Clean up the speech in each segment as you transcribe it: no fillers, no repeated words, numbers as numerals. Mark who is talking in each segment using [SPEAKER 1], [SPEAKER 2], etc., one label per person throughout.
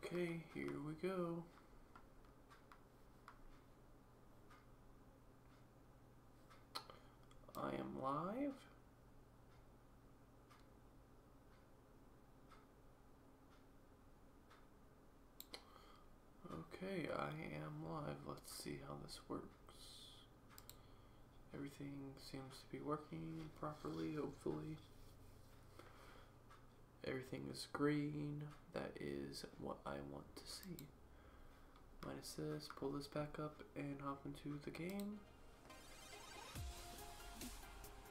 [SPEAKER 1] Okay, here we go. I am live. Okay, I am live. Let's see how this works. Everything seems to be working properly, hopefully. Everything is green. That is what I want to see. Minus this, pull this back up and hop into the game.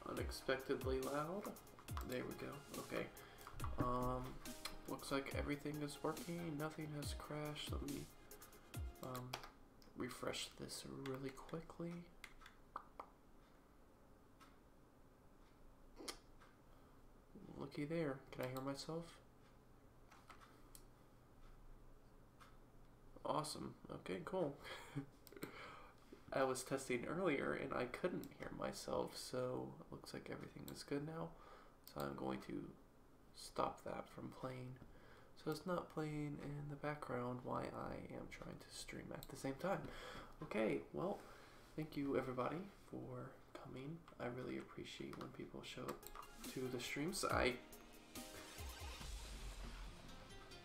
[SPEAKER 1] Unexpectedly loud. There we go. Okay. Looks like everything is working. Nothing has crashed. Let me refresh this really quickly. Looky there. Can I hear myself? Awesome. Okay, cool. I was testing earlier and I couldn't hear myself, so it looks like everything is good now. So I'm going to stop that from playing, so it's not playing in the background while I am trying to stream at the same time. Okay, well, thank you everybody for coming. I really appreciate when people show up to the streams. I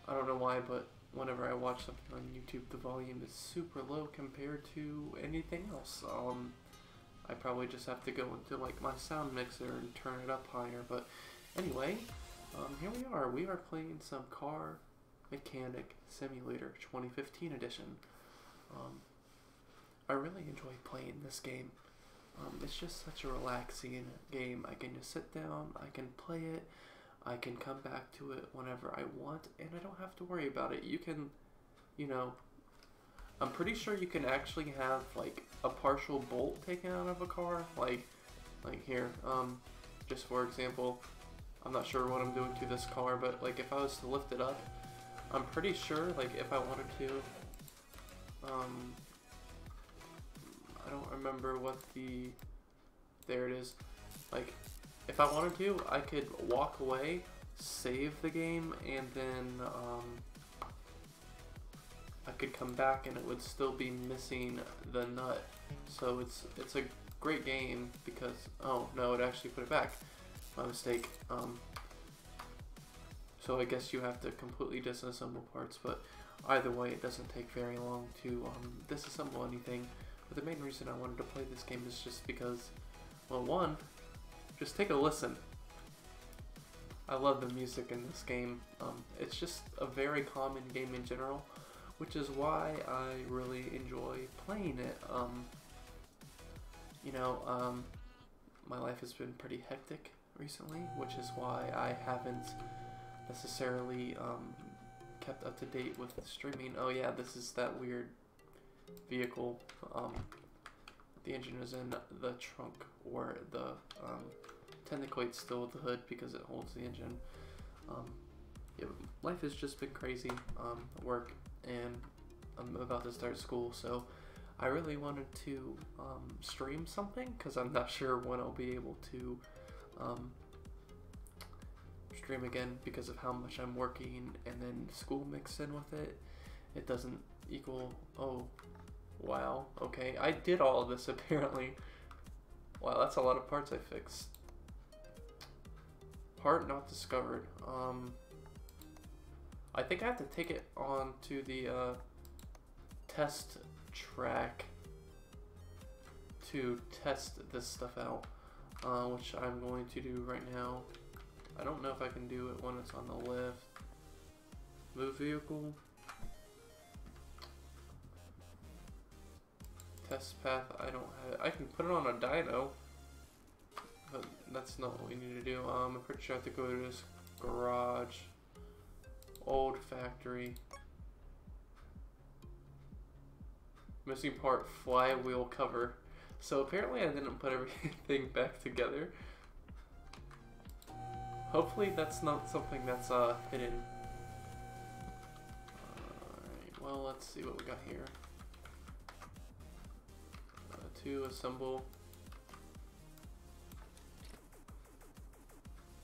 [SPEAKER 1] don't know why, but whenever I watch something on YouTube, the volume is super low compared to anything else. I probably just have to go into like my sound mixer and turn it up higher. But anyway, here we are. We are playing some Car Mechanic Simulator 2015 edition. I really enjoy playing this game. It's just such a relaxing game. I can just sit down, I can play it, I can come back to it whenever I want, and I don't have to worry about it. You can, you know, I'm pretty sure you can actually have like a partial bolt taken out of a car, like here, just for example, I'm not sure what I'm doing to this car, but like if I was to lift it up, I'm pretty sure like if I wanted to, I don't remember what there it is, like if I wanted to, I could walk away, save the game, and then I could come back and it would still be missing the nut. So it's a great game because, oh no, it actually put it back. My mistake. So I guess you have to completely disassemble parts, but either way it doesn't take very long to disassemble anything. But the main reason I wanted to play this game is just because, well, one, just take a listen. I love the music in this game. It's just a very common game in general, which is why I really enjoy playing it. You know, my life has been pretty hectic recently, which is why I haven't necessarily kept up to date with the streaming. Oh yeah, this is that weird vehicle. The engine is in the trunk, or the technically it's still the hood because it holds the engine. Yeah, life has just been crazy. Work, and I'm about to start school, so I really wanted to stream something because I'm not sure when I'll be able to stream again because of how much I'm working, and then school mixed in with it. It doesn't equal, oh wow, okay, I did all of this apparently. Wow, that's a lot of parts I fixed. Part not discovered. I think I have to take it on to the test track to test this stuff out, which I'm going to do right now. I don't know if I can do it when it's on the lift. Move vehicle. Test path, I don't have it. I can put it on a dyno, but that's not what we need to do. I'm pretty sure I have to go to this garage. Old factory. Missing part, flywheel cover. So apparently I didn't put everything back together. Hopefully that's not something that's hidden. Alright, well, let's see what we got here. To assemble.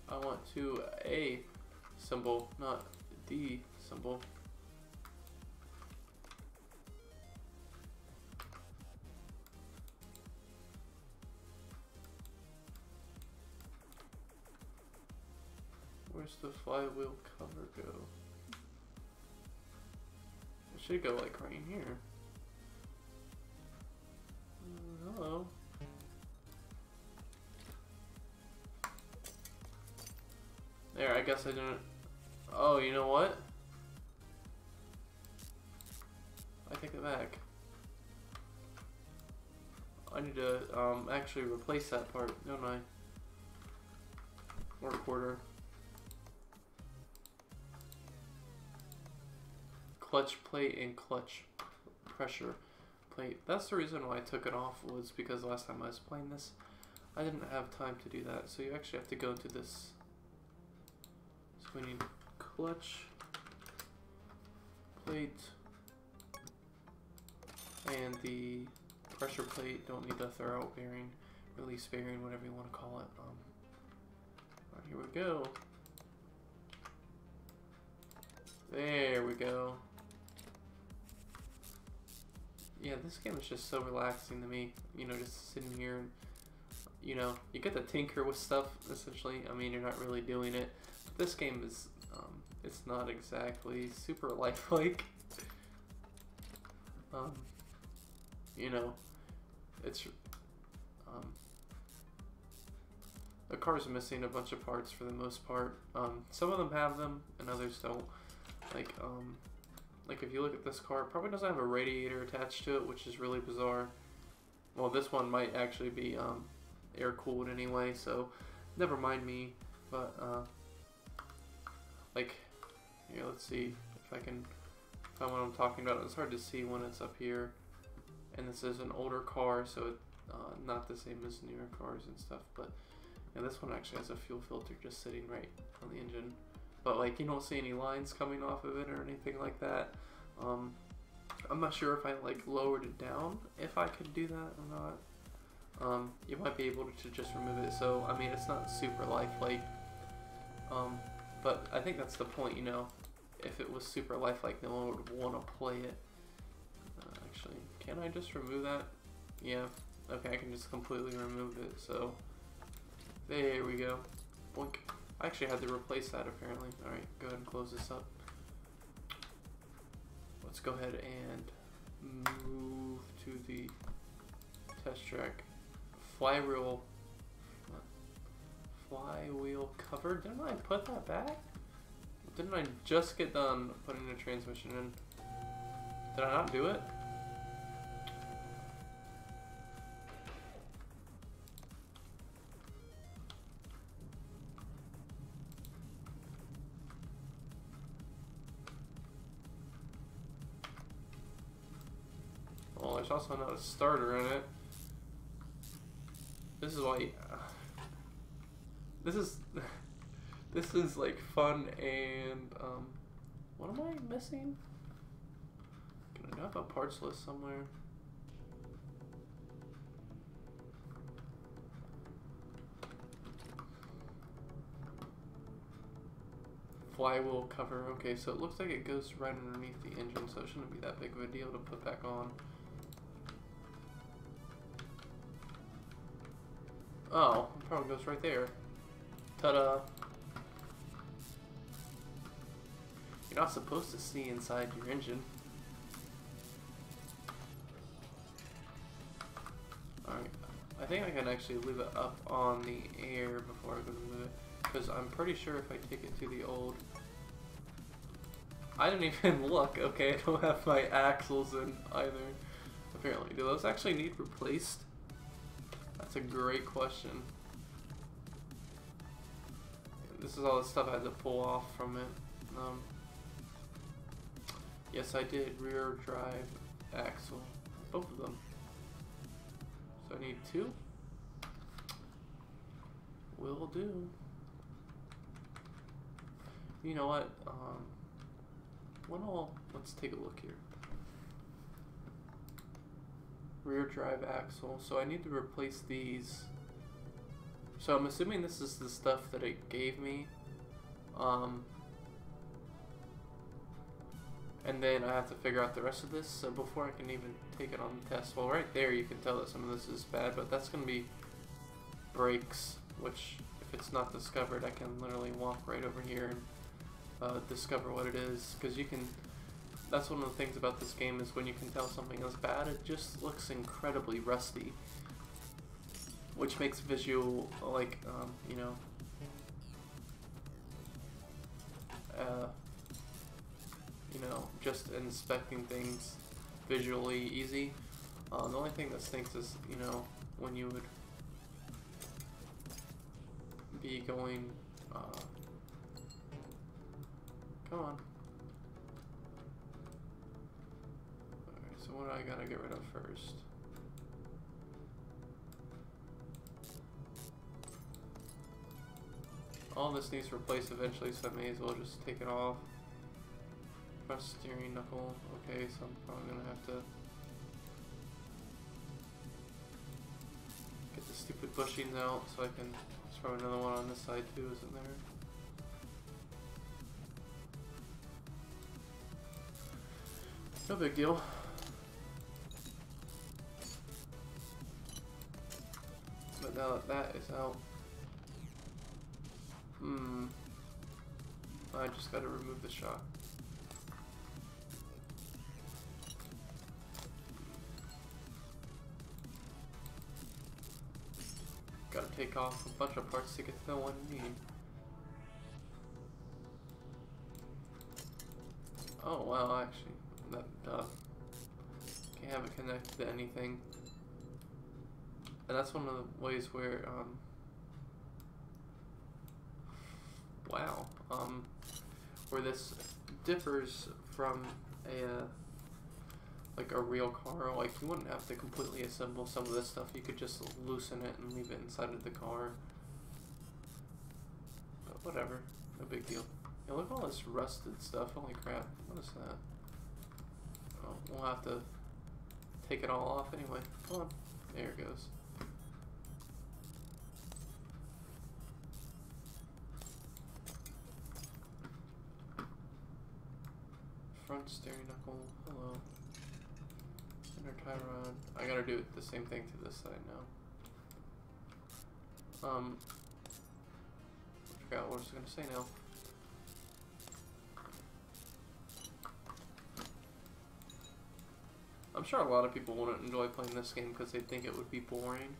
[SPEAKER 1] I want to a symbol, not the symbol. Where's the flywheel cover go? It should go like right in here. Hello. There, I guess I didn't. Oh, you know what? I take it back. I need to actually replace that part, don't I? Or quarter. Clutch plate and clutch pressure plate. That's the reason why I took it off, was because last time I was playing this, I didn't have time to do that. So you actually have to go into this. So we need clutch plate and the pressure plate. Don't need the throw out bearing, release bearing, whatever you want to call it. Right, here we go. There we go. Yeah, this game is just so relaxing to me. You know, just sitting here and, you know, you get to tinker with stuff, essentially. I mean, you're not really doing it. But this game is, it's not exactly super lifelike. You know, it's, the car's missing a bunch of parts for the most part. Some of them have them and others don't. Like if you look at this car, it probably doesn't have a radiator attached to it, which is really bizarre. Well, this one might actually be air cooled anyway, so never mind me. But like, yeah, let's see if I can find what I'm talking about. It's hard to see when it's up here, and this is an older car, so it's not the same as newer cars and stuff. But yeah, this one actually has a fuel filter just sitting right on the engine. But like, you don't see any lines coming off of it or anything like that. I'm not sure if I like lowered it down, if I could do that or not. You might be able to just remove it. So I mean, it's not super lifelike. But I think that's the point, you know. If it was super lifelike, no one would want to play it. Actually, can I just remove that? Yeah. Okay, I can just completely remove it. So there we go. Boink. I actually had to replace that apparently. Alright, go ahead and close this up. Let's go ahead and move to the test track. Flywheel cover. Didn't I put that back? Didn't I just get done putting the transmission in? Did I not do it? Well, there's also not a starter in it. This is why. This is like fun and what am I missing? Do I have a parts list somewhere? Flywheel cover. Okay, so it looks like it goes right underneath the engine, so it shouldn't be that big of a deal to put back on. Oh, it probably goes right there. Ta-da! You're not supposed to see inside your engine. Alright, I think I can actually leave it up on the air before I go to move it, because I'm pretty sure if I take it to the old... I didn't even look. Okay, I don't have my axles in either, apparently. Do those actually need replaced? That's a great question. This is all the stuff I had to pull off from it. Yes, I did. Rear drive axle. Both of them. So I need 2. Will do. You know what? Let's take a look here. Rear drive axle. So I need to replace these. So I'm assuming this is the stuff that it gave me. And then I have to figure out the rest of this. So before I can even take it on the test, well, right there you can tell that some of this is bad, but that's going to be brakes, which if it's not discovered, I can literally walk right over here and discover what it is. Because you can, that's one of the things about this game, is when you can tell something is bad, it just looks incredibly rusty. Which makes visual, like, you know, just inspecting things visually easy. The only thing that stinks is, you know, when you would be going, come on. Alright, so what do I gotta get rid of first? All this needs replaced eventually, so I may as well just take it off. Press steering knuckle. Okay, so I'm probably gonna have to get the stupid bushings out so I can. There's probably another one on this side too, isn't there? No big deal. But now that that is out, I just gotta remove the shock. Gotta take off a bunch of parts to get to the one you need. Oh wow, actually, that can't have it connected to anything. And that's one of the ways where, wow, where this differs from a, like a real car. Like, you wouldn't have to completely assemble some of this stuff. You could just loosen it and leave it inside of the car. But whatever, no big deal. Yeah, look at all this rusted stuff, holy crap, what is that? Oh, we'll have to take it all off anyway. Come on, there it goes. Front steering knuckle, hello. Center tie rod. I gotta do the same thing to this side now. I forgot what I was gonna say now. I'm sure a lot of people wouldn't enjoy playing this game because they think it would be boring,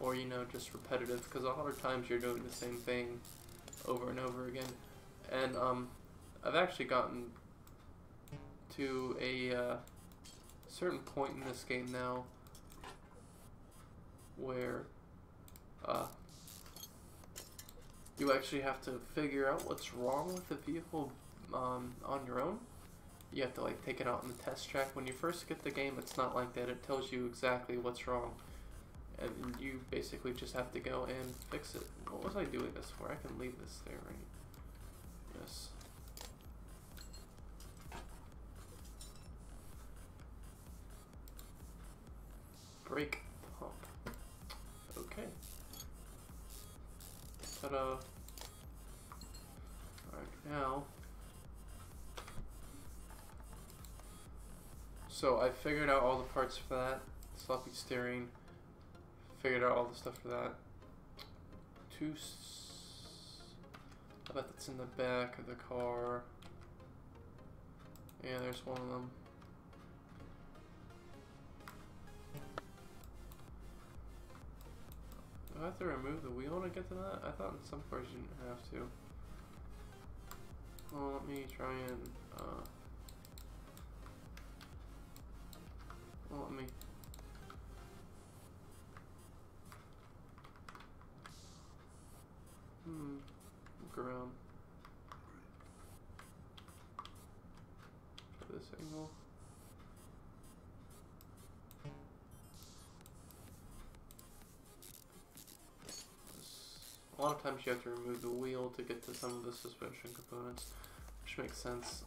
[SPEAKER 1] or, you know, just repetitive, because a lot of times you're doing the same thing over and over again. And I've actually gotten to a certain point in this game now where you actually have to figure out what's wrong with the vehicle on your own. You have to, like, take it out on the test track. When you first get the game, it's not like that. It tells you exactly what's wrong, and you basically just have to go and fix it. What was I doing this for? I can leave this there, right? Yes. Brake pump. Okay. Ta-da. Alright, now. So I figured out all the parts for that. Sloppy steering. Figured out all the stuff for that. I bet that's in the back of the car. Yeah, there's one of them. Do I have to remove the wheel to get to that? I thought in some cars you didn't have to. Well, let me try and, well, let me... Look around. Try this angle. A lot of times you have to remove the wheel to get to some of the suspension components, which makes sense.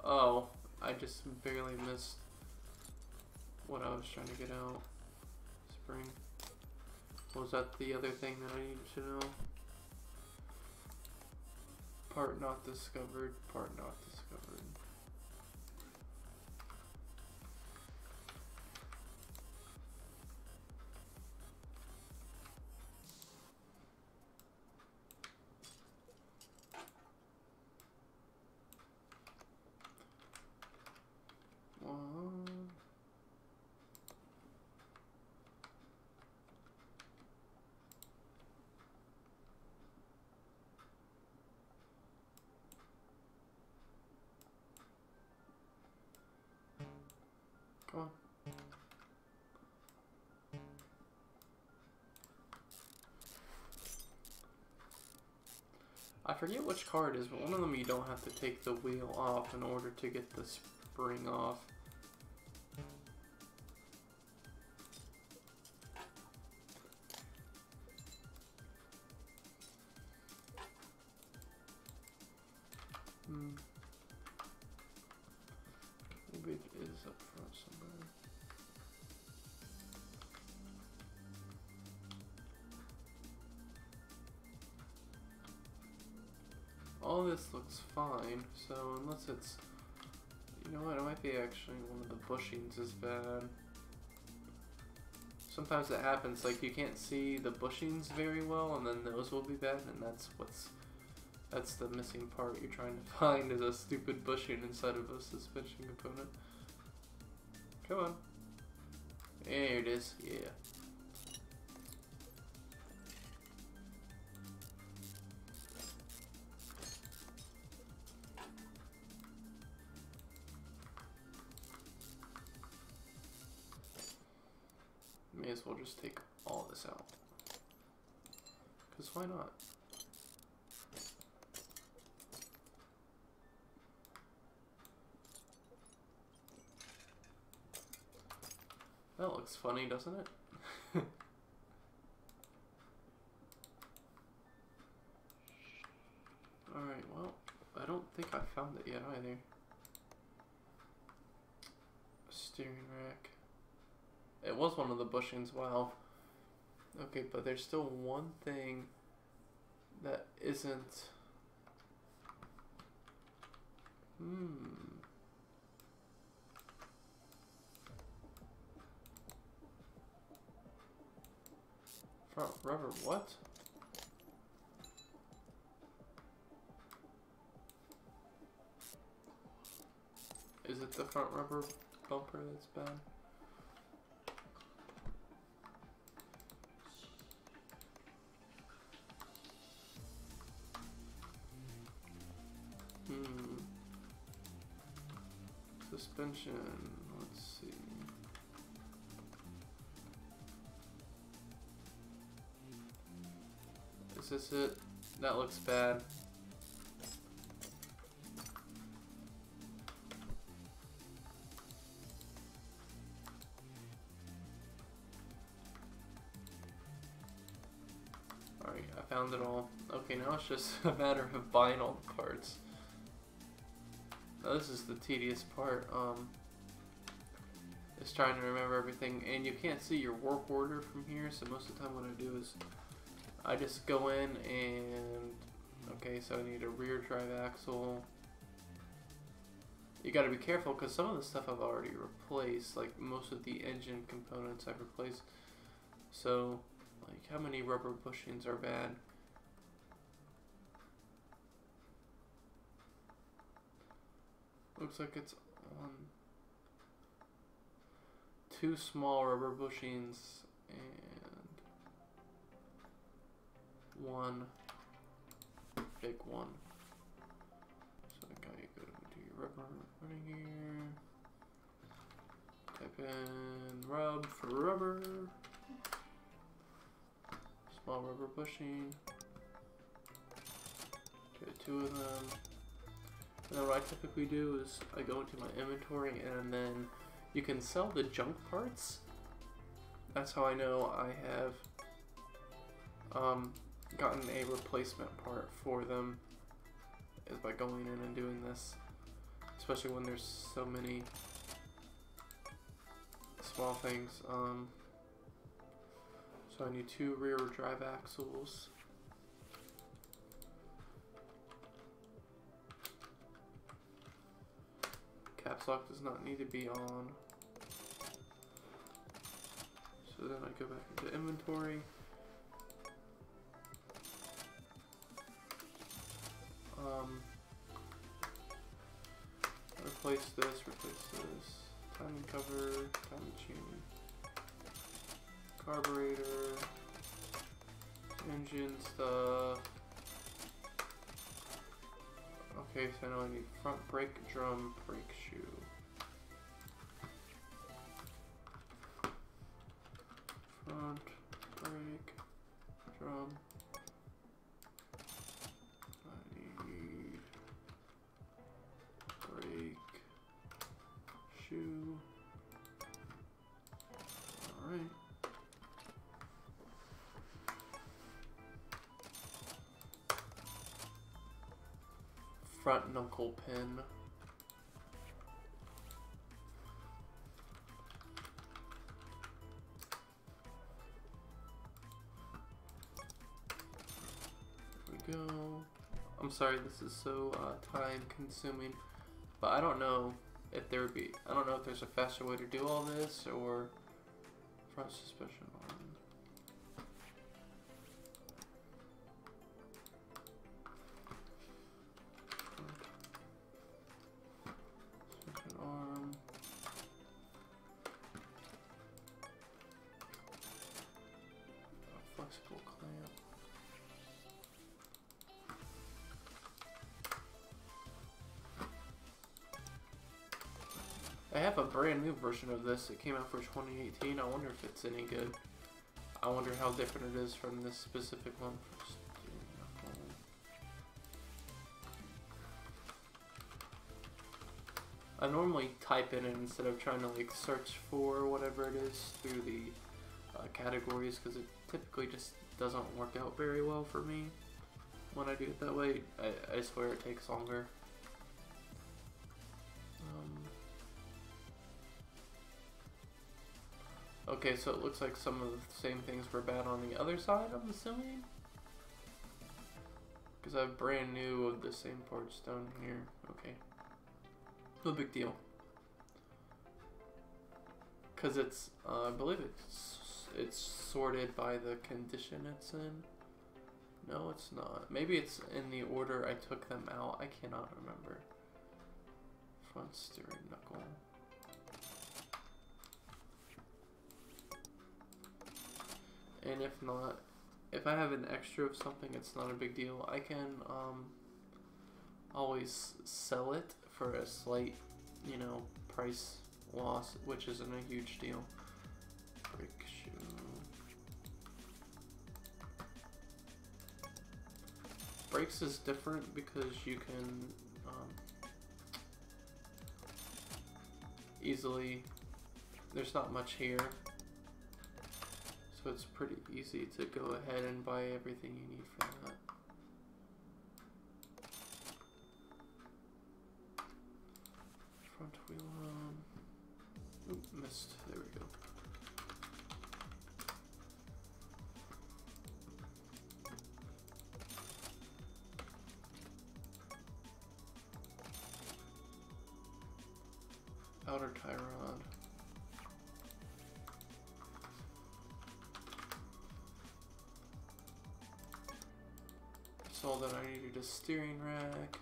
[SPEAKER 1] Oh, I just barely missed what I was trying to get out. Spring. Was that the other thing that I needed to know? Part not discovered, part not discovered. Come on. I forget which car it is, but one of them you don't have to take the wheel off in order to get the spring off. Maybe it is up front somewhere. All this looks fine, so unless it's, you know what, it might be actually one of the bushings is bad. Sometimes it happens, like you can't see the bushings very well, and then those will be bad, and that's the missing part you're trying to find, is a stupid bushing inside of a suspension component. Come on. There it is, yeah. May as well just take all this out. Because why not? That looks funny, doesn't it? Alright, well, I don't think I found it yet either. Steering rack. It was one of the bushings, wow. Okay, but there's still one thing that isn't... Front rubber, what? Is it the front rubber bumper that's bad? Suspension, let's see. Is this it? That looks bad. Alright, I found it all. Okay, now it's just a matter of buying all the parts. Now this is the tedious part, is trying to remember everything, and you can't see your work order from here, so most of the time what I do is I just go in and, okay, so I need a rear drive axle. You gotta be careful because some of the stuff I've already replaced, like most of the engine components I've replaced. So, like, how many rubber bushings are bad? Looks like it's on 2 small rubber bushings and 1 big one. So I gotta go to your rubber running gear. Type in rub for rubber. Small rubber bushing. Get 2 of them. And then what I typically do is I go into my inventory and then you can sell the junk parts. That's how I know I have gotten a replacement part for them, is by going in and doing this. Especially when there's so many small things. So I need 2 rear drive axles. Caps lock does not need to be on. So then I go back into inventory. Replace this, timing cover, timing chain, carburetor, engine stuff. Okay, so now I need front brake drum, brake shoe. front knuckle pin. There we go. I'm sorry this is so time consuming, but I don't know if I don't know if there's a faster way to do all this, or front suspension arm. Suspension arm. A flexible clamp. I have a brand new version of this. It came out for 2018. I wonder if it's any good. I wonder how different it is from this specific one. I normally type in it instead of trying to like search for whatever it is through the categories, because it typically just doesn't work out very well for me when I do it that way. I swear it takes longer. Okay, so it looks like some of the same things were bad on the other side, I'm assuming? Because I have brand new of the same parts down here. Okay. No big deal. Because it's, I believe it's sorted by the condition it's in. No, it's not. Maybe it's in the order I took them out. I cannot remember. Front steering knuckle. And if not, if I have an extra of something, it's not a big deal. I can always sell it for a slight, you know, price loss, which isn't a huge deal. Brake shoe. Brakes is different because you can easily, there's not much here. So it's pretty easy to go ahead and buy everything you need for that. Front wheel, oop, missed, there we go. Outer tie rod. All that I needed, a steering rack.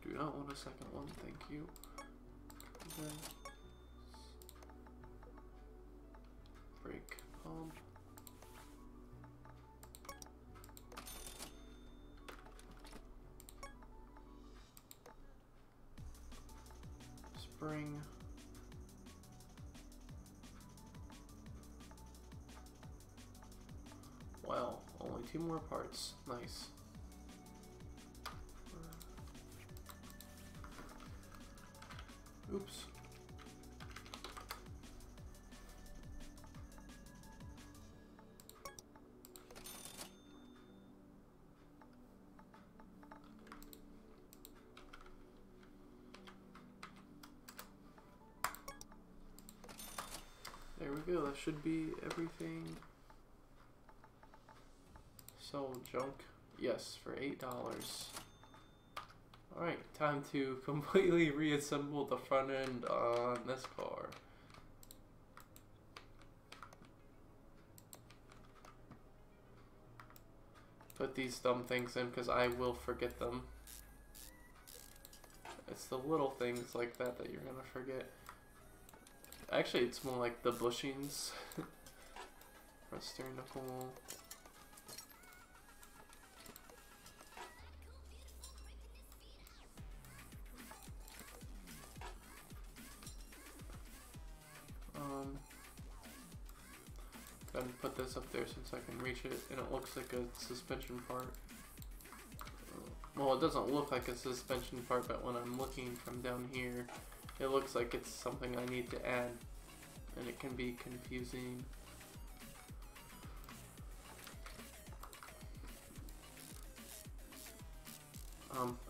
[SPEAKER 1] Do not want a second one, thank you. Then brake pump. Spring. Wow, only 2 more parts. Nice. Oops. There we go. That should be everything. Sold junk, yes, for $8. Alright, time to completely reassemble the front end on this car. Put these dumb things in because I will forget them. It's the little things like that that you're gonna forget. Actually, it's more like the bushings. Front steering knuckle. Go ahead and put this up there since I can reach it, and it looks like a suspension part. Well, it doesn't look like a suspension part, but when I'm looking from down here, it looks like it's something I need to add, and it can be confusing.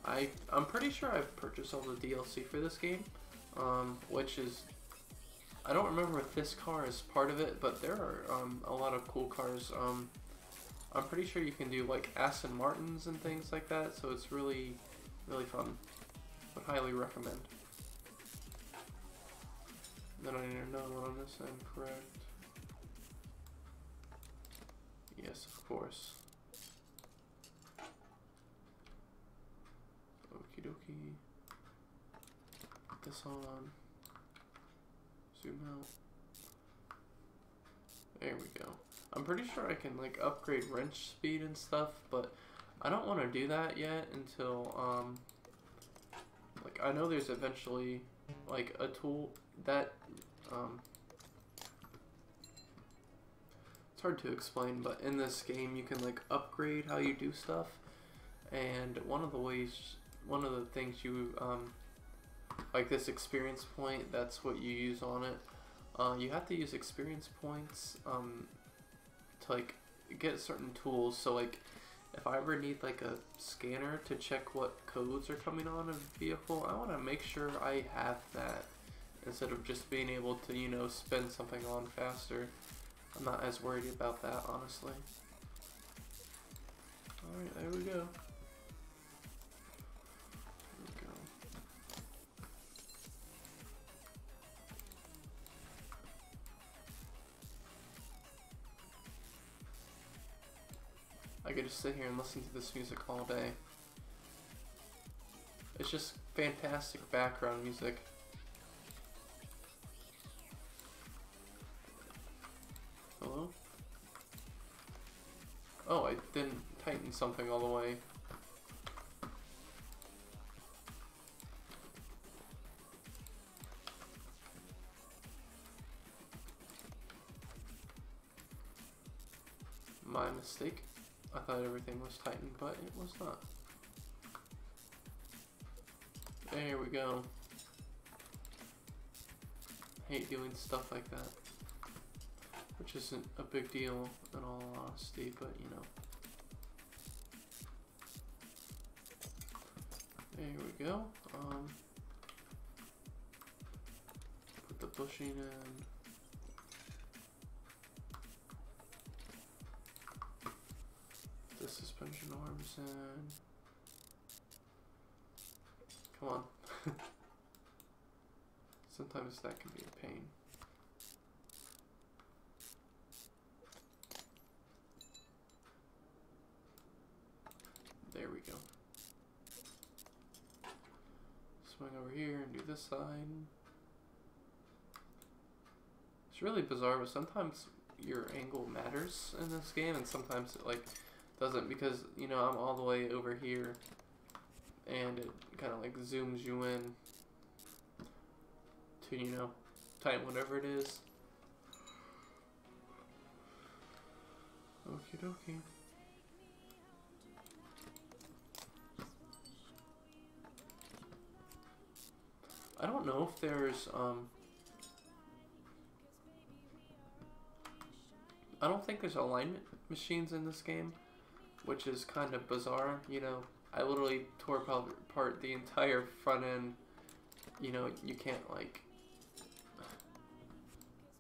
[SPEAKER 1] I'm pretty sure I've purchased all the DLC for this game, which is, I don't remember if this car is part of it, but there are a lot of cool cars. I'm pretty sure you can do like Aston Martins and things like that, so it's really, really fun. Would highly recommend. Then I need another one on this end, correct? Yes, of course. Okie dokie. Put this on. Zoom out. There we go. I'm pretty sure I can like upgrade wrench speed and stuff, but I don't want to do that yet until like I know there's eventually like a tool that it's hard to explain, but in this game you can like upgrade how you do stuff, and one of the things you like this experience point, that's what you use on it. You have to use experience points to like get certain tools. So like if I ever need like a scanner to check what codes are coming on a vehicle, I want to make sure I have that instead of just being able to, you know, spin something on faster. I'm not as worried about that, honestly. Alright, there we go. I could just sit here and listen to this music all day. It's just fantastic background music. Hello? Oh, I didn't tighten something all the way. My mistake. I thought everything was tightened, but it was not. There we go. Hate doing stuff like that. Which isn't a big deal in all honesty, but you know. There we go. Put the bushing in. The suspension arms in. Come on. Sometimes that can be a pain. There we go. Swing over here and do this side. It's really bizarre, but sometimes your angle matters in this game, and sometimes it like doesn't, because you know I'm all the way over here, and it kind of like zooms you in to, you know, tighten whatever it is. Okie dokie. I don't know if there's I don't think there's alignment machines in this game, which is kind of bizarre. You know, I literally tore apart the entire front end. You know, you can't like,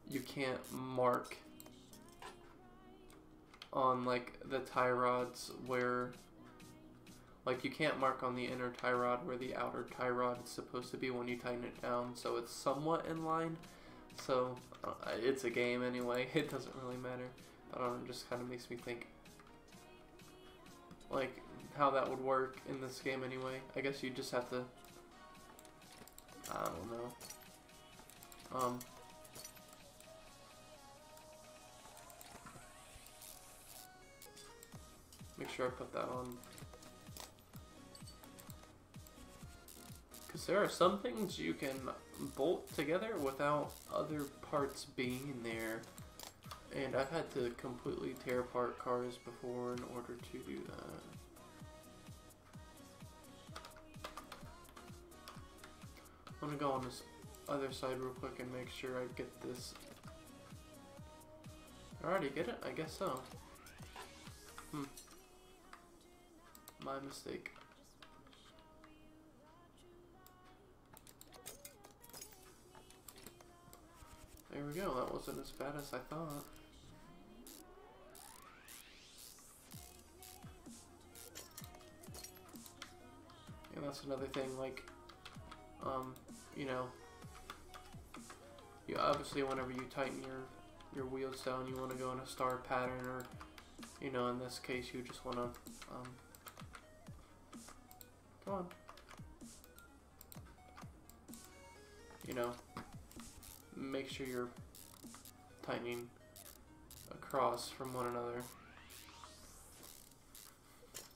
[SPEAKER 1] you can't mark on like the tie rods where, like you can't mark on the inner tie rod where the outer tie rod is supposed to be when you tighten it down, so it's somewhat in line. So it's a game anyway, it doesn't really matter. I don't know, it just kind of makes me think like how that would work in this game anyway. I guess you just have to, I don't know. Make sure I put that on. Because there are some things you can bolt together without other parts being there. And I've had to completely tear apart cars before in order to do that. I'm gonna go on this other side real quick and make sure I get this. I already get it? I guess so. My mistake. There we go, that wasn't as bad as I thought. And that's another thing, like, you know, you obviously whenever you tighten your wheels down, you want to go in a star pattern, or, you know, in this case, you just want to, come on, you know, make sure you're tightening across from one another.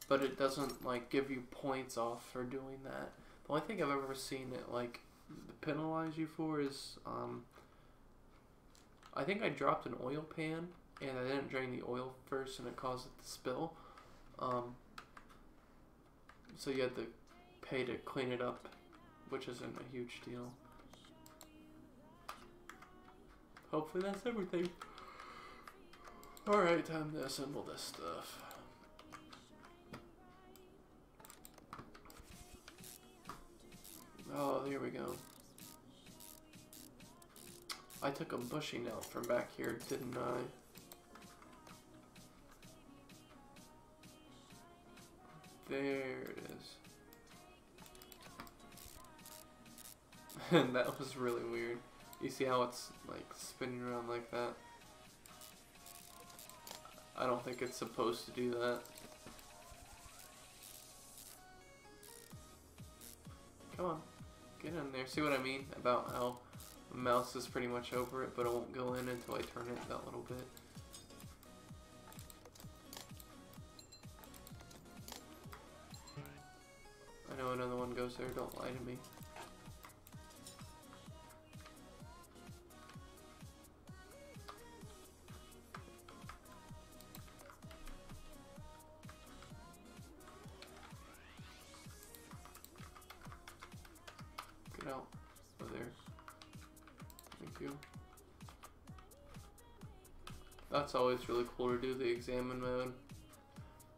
[SPEAKER 1] But it doesn't, like, give you points off for doing that. The only thing I've ever seen it, like, penalize you for is, I think I dropped an oil pan, and I didn't drain the oil first, and it caused it to spill. So you had to pay to clean it up, which isn't a huge deal. Hopefully that's everything. Alright, time to assemble this stuff. Oh, here we go. I took a bushing out from back here, didn't I? There it is. And that was really weird. You see how it's like spinning around like that? I don't think it's supposed to do that. Come on, get in there. See what I mean about how the mouse is pretty much over it, but it won't go in until I turn it that little bit. I know another one goes there, don't lie to me. Get out of there. Thank you. That's always really cool to do, the examine mode.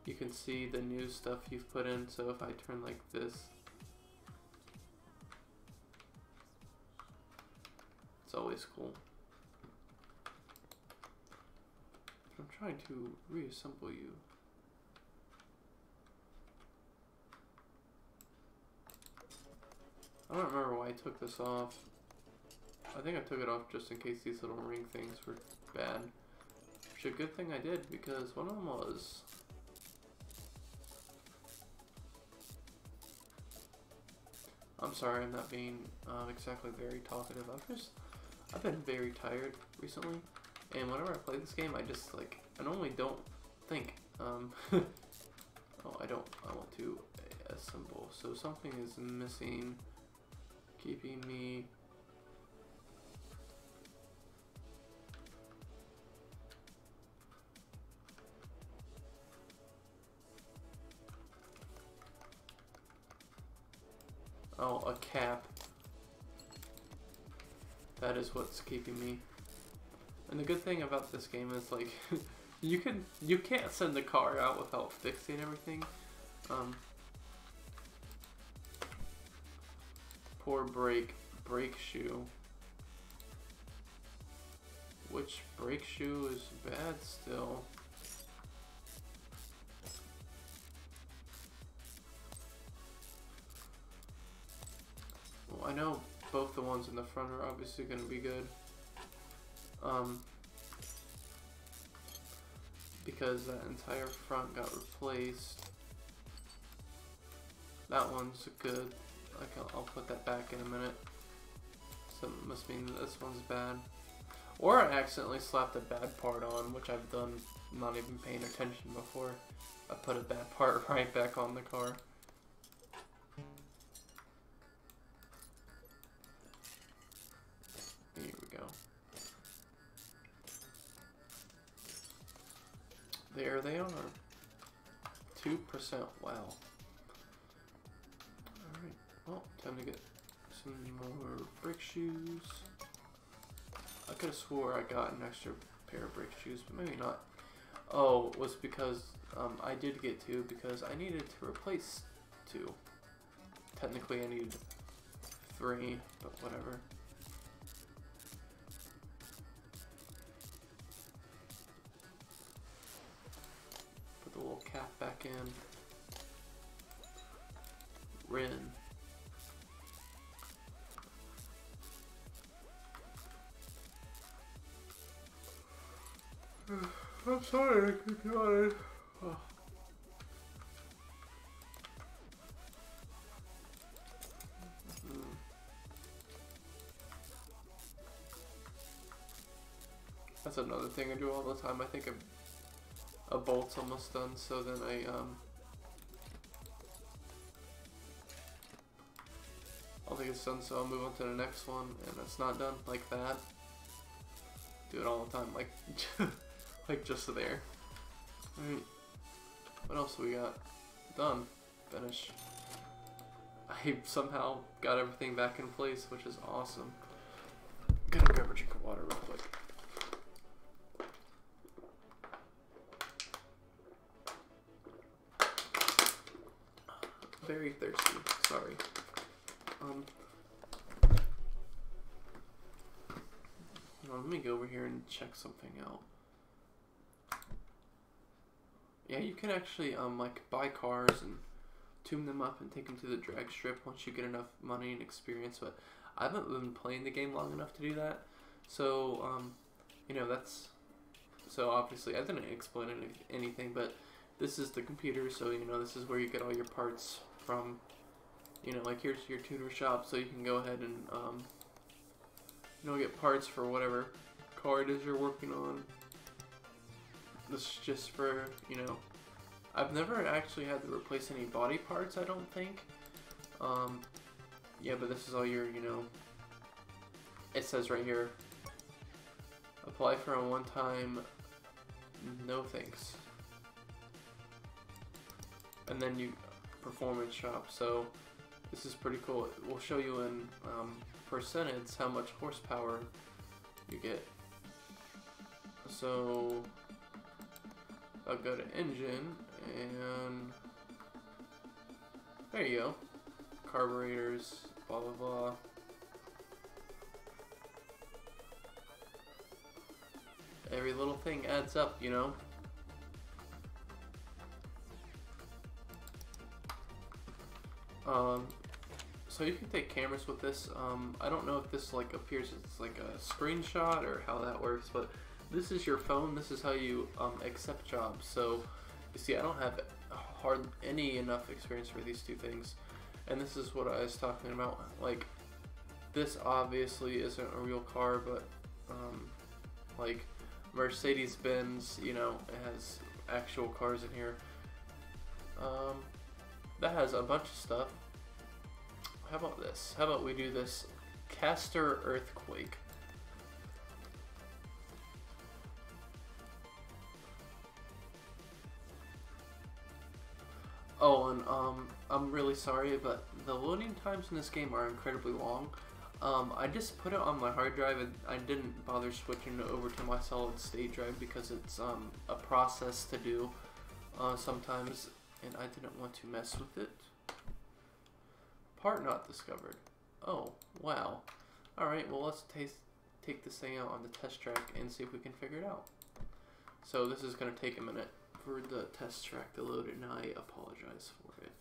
[SPEAKER 1] You can see the new stuff you've put in, so if I turn like this, it's always cool. I'm trying to reassemble you. I don't remember why I took this off. I think I took it off just in case these little ring things were bad. Which is a good thing I did, because one of them was. I'm sorry, I'm not being exactly very talkative. I've been very tired recently, and whenever I play this game, I just like, I normally don't think. Oh, I want to assemble. So something is missing, keeping me. Oh, a cap. That is what's keeping me. And the good thing about this game is, like, you can't send the car out without fixing everything. Poor brake shoe. Which brake shoe is bad still? I know both the ones in the front are obviously going to be good. Because that entire front got replaced. That one's good. I'll put that back in a minute. So it must mean that this one's bad. Or I accidentally slapped a bad part on, which I've done not even paying attention before. I put a bad part right back on the car. Here we go. There they are. 2%. Wow. Alright. Well, time to get some more brake shoes. I could have swore I got an extra pair of brake shoes, but maybe not. Oh, it was because I did get 2 because I needed to replace 2. Technically I needed 3, but whatever. cap back in. Rin. I'm sorry, I keep yawning. Oh. That's another thing I do all the time. I think a bolt's almost done, so then I don't think it's done, so I'll move on to the next one, and it's not done like that. Do it all the time, like like just there. Alright, what else we got? Done. Finish. I somehow got everything back in place, which is awesome. Gonna grab a drink of water real quick. Very thirsty, sorry. Let me go over here and check something out. Yeah, you can actually like buy cars and tune them up and take them to the drag strip once you get enough money and experience, but I haven't been playing the game long enough to do that. So you know, that's, so obviously I didn't explain anything, but this is the computer, so you know, this is where you get all your parts from. You know, like here's your tuner shop, so you can go ahead and you know, get parts for whatever car it is you're working on. This is just for, you know, I've never actually had to replace any body parts, I don't think. Yeah, but this is all your, you know, it says right here, apply for a one-time, no thanks. And then you, performance shop, so this is pretty cool. It will show you in percentage how much horsepower you get. So I'll go to engine, and there you go. Carburetors, blah blah blah. Every little thing adds up, you know. So you can take cameras with this. I don't know if this like appears as like a screenshot or how that works, but this is your phone. This is how you accept jobs. So you see, I don't have any enough experience for these two things, and this is what I was talking about. Like, this obviously isn't a real car, but like Mercedes-Benz, you know, it has actual cars in here. That has a bunch of stuff. How about this? How about we do this Caster Earthquake? Oh, and I'm really sorry, but the loading times in this game are incredibly long. I just put it on my hard drive, and I didn't bother switching it over to my solid state drive because it's a process to do sometimes, and I didn't want to mess with it. Part not discovered. Oh, wow. Alright, well, let's take this thing out on the test track and see if we can figure it out. So this is going to take a minute for the test track to load, and I apologize for it.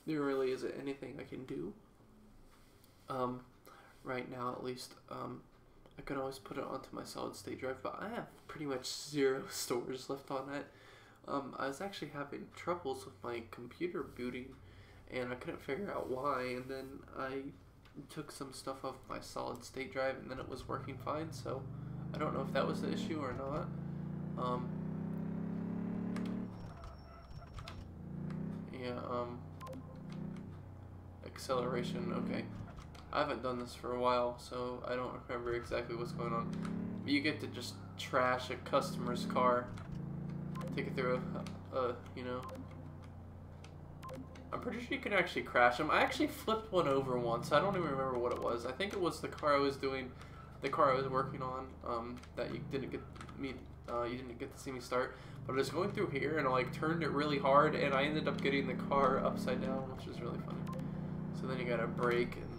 [SPEAKER 1] There really isn't anything I can do. Right now, at least, I could always put it onto my solid state drive, but I have pretty much 0 storage left on that. I was actually having troubles with my computer booting, and I couldn't figure out why, and then I took some stuff off my solid state drive, and then it was working fine, so I don't know if that was the issue or not. Acceleration, okay. I haven't done this for a while, so I don't remember exactly what's going on. You get to just trash a customer's car, take it through you know. I'm pretty sure you can actually crash them. I actually flipped one over once. I don't even remember what it was. I think it was the car I was working on, that you didn't get to see me start. But I was going through here, and I like turned it really hard, and I ended up getting the car upside down, which is really funny. So then you gotta brake, and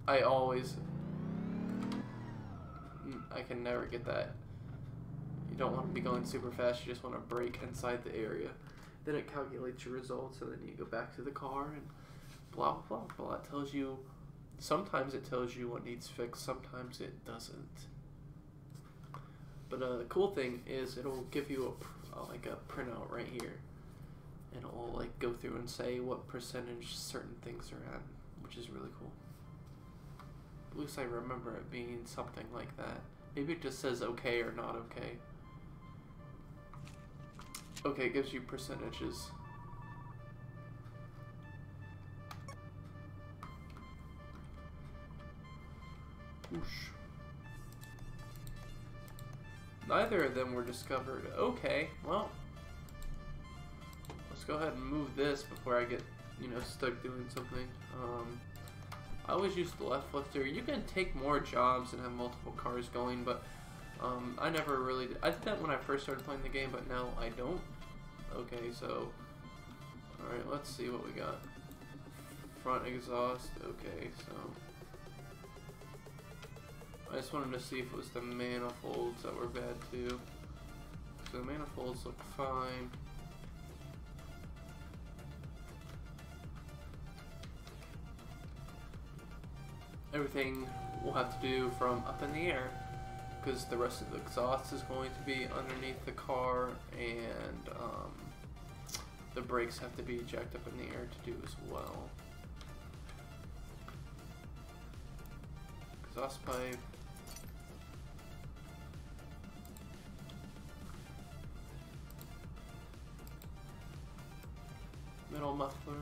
[SPEAKER 1] I always... I can never get that. You don't want to be going super fast, you just want to brake inside the area. Then it calculates your results, and then you go back to the car, and blah, blah, blah, blah. It tells you... Sometimes it tells you what needs fixed, sometimes it doesn't. But the cool thing is it'll give you like a printout right here. And it'll like go through and say what percentage certain things are at, which is really cool. At least I remember it being something like that. Maybe it just says okay or not okay. Okay, it gives you percentages. Whoosh. Neither of them were discovered. Okay, well, let's go ahead and move this before I get, you know, stuck doing something. I always use the left lifter. You can take more jobs and have multiple cars going, but I never really did. I did that when I first started playing the game, but now I don't. Okay, so, alright, let's see what we got. Front exhaust, okay, so. I just wanted to see if it was the manifolds that were bad too. So the manifolds look fine. Everything we'll have to do from up in the air, because the rest of the exhaust is going to be underneath the car, and the brakes have to be jacked up in the air to do as well. Exhaust pipe. Middle muffler.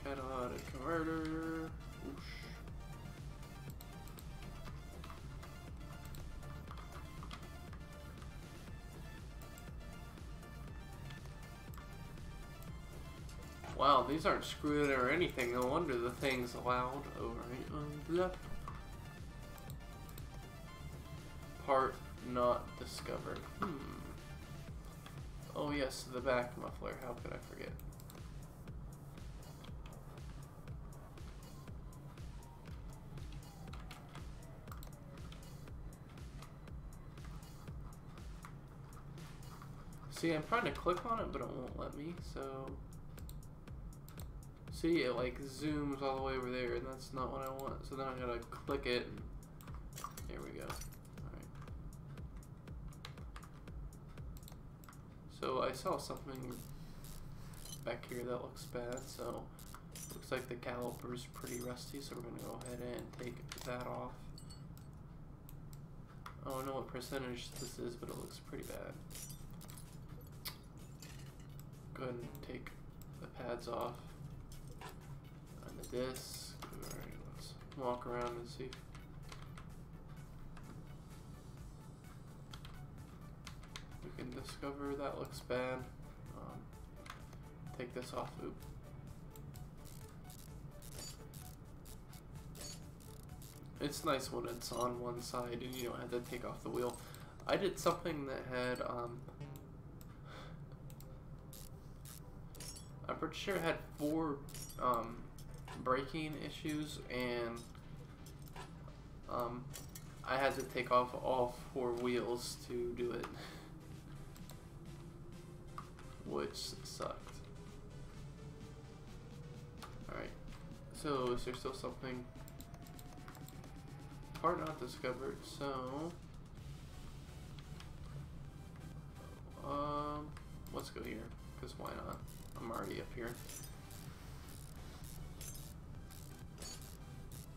[SPEAKER 1] Catalytic converter. Whoosh. Wow, these aren't screwed in or anything. No wonder the thing's loud. Alright, left. Part not discovered. Oh yes, the back muffler. How could I forget? See, I'm trying to click on it, but it won't let me, so... See, it like zooms all the way over there, and that's not what I want. So then I gotta click it, and there we go. Alright. So I saw something back here that looks bad, so looks like the caliper's pretty rusty, so we're gonna go ahead and take that off. I don't know what percentage this is, but it looks pretty bad. Go ahead and take the pads off. And the disc. Alright, let's walk around and see. We can discover that looks bad. Take this off. Oop. It's nice when it's on one side and you don't have to take off the wheel. I did something that had I'm pretty sure it had 4 braking issues, and I had to take off all 4 wheels to do it, which sucked. Alright, so is there still something? Part not discovered, so let's go here, because why not? I'm already up here.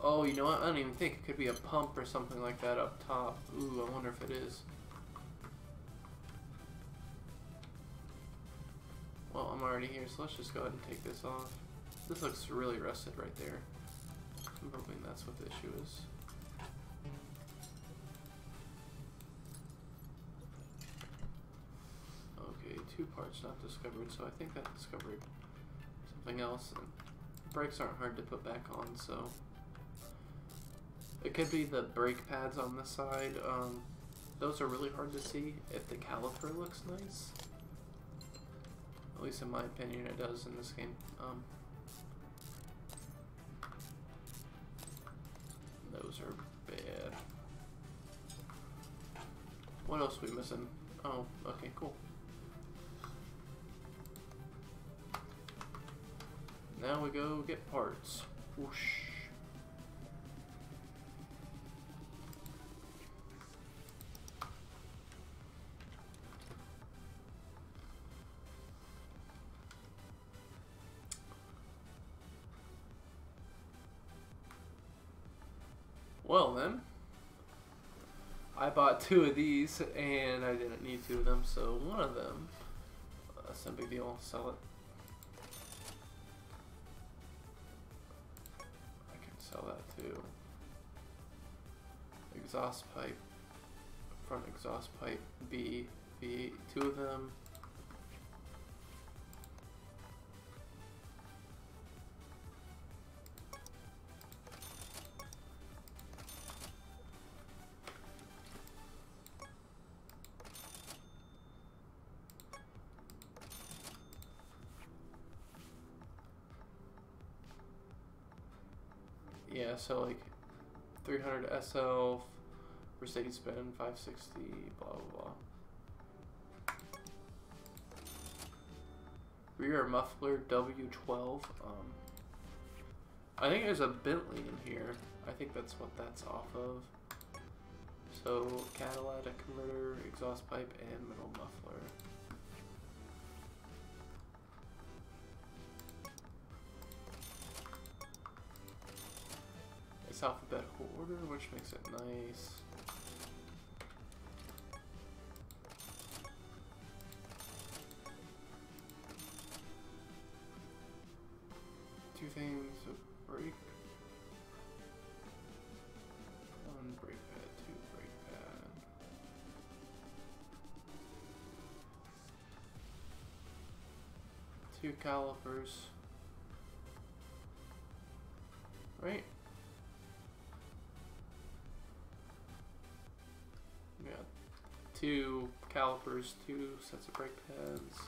[SPEAKER 1] Oh, you know what? I don't even think it could be a pump or something like that up top. Ooh, I wonder if it is. Well, I'm already here, so let's just go ahead and take this off. This looks really rusted right there. I'm hoping that's what the issue is. Okay, 2 parts not discovered, so I think that discovered something else. And brakes aren't hard to put back on, so it could be the brake pads on the side. Those are really hard to see if the caliper looks nice. At least in my opinion it does in this game. those are bad. What else are we missing? Oh, okay, cool. Now we go get parts. Whoosh. Well then, I bought 2 of these and I didn't need 2 of them, so one of them, that's no big deal, I'll sell it. I can sell that too. Exhaust pipe, front exhaust pipe, B, V8, 2 of them. Yeah, so like 300 SL, Mercedes-Benz 560, blah blah blah. Rear muffler W12. I think there's a Bentley in here. I think that's what that's off of. So catalytic converter, exhaust pipe, and middle muffler. It's alphabetical order, which makes it nice. Two things, a brake. 1 brake pad, 2 brake pad. Two calipers. Right? Yeah. 2 calipers, 2 sets of brake pads.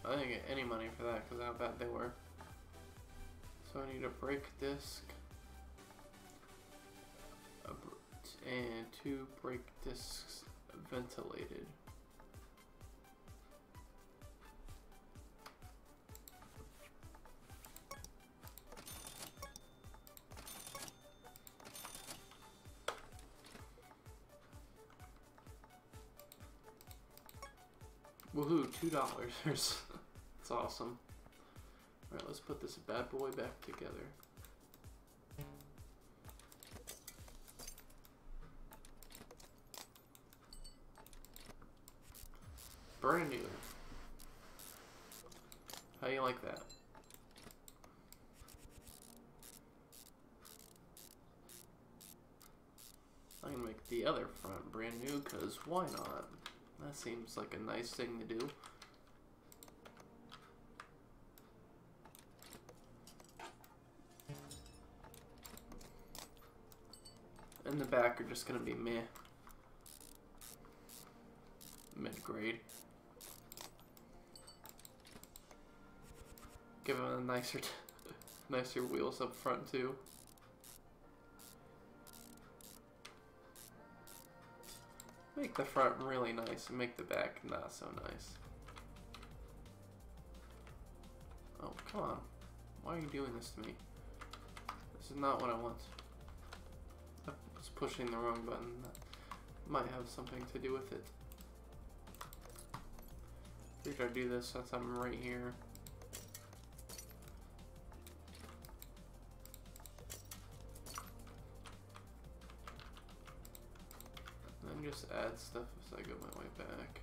[SPEAKER 1] I didn't get any money for that because how bad they were. So I need a brake disc and 2 brake discs ventilated. Woohoo, $2. That's awesome. Alright, let's put this bad boy back together. Brand new. How you like that? I can make the other front brand new, because why not? That seems like a nice thing to do. And the back are just gonna be meh. Mid-grade. Give them a nicer, nicer wheels up front too. Make the front really nice and make the back not so nice. Oh, come on. Why are you doing this to me? This is not what I want. I was pushing the wrong button. That might have something to do with it. Figured I'd do this since I'm right here. Just add stuff as I go my way back.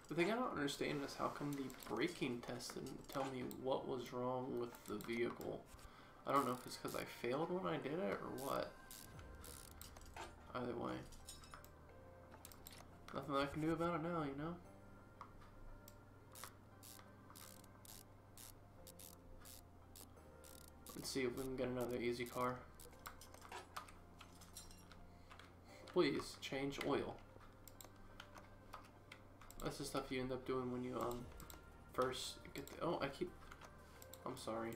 [SPEAKER 1] The thing I don't understand is how come the braking test didn't tell me what was wrong with the vehicle. I don't know if it's because I failed when I did it or what. Either way. Nothing I can do about it now, you know? Let's see if we can get another easy car. Please, change oil. That's the stuff you end up doing when you, first get the, oh, I'm sorry.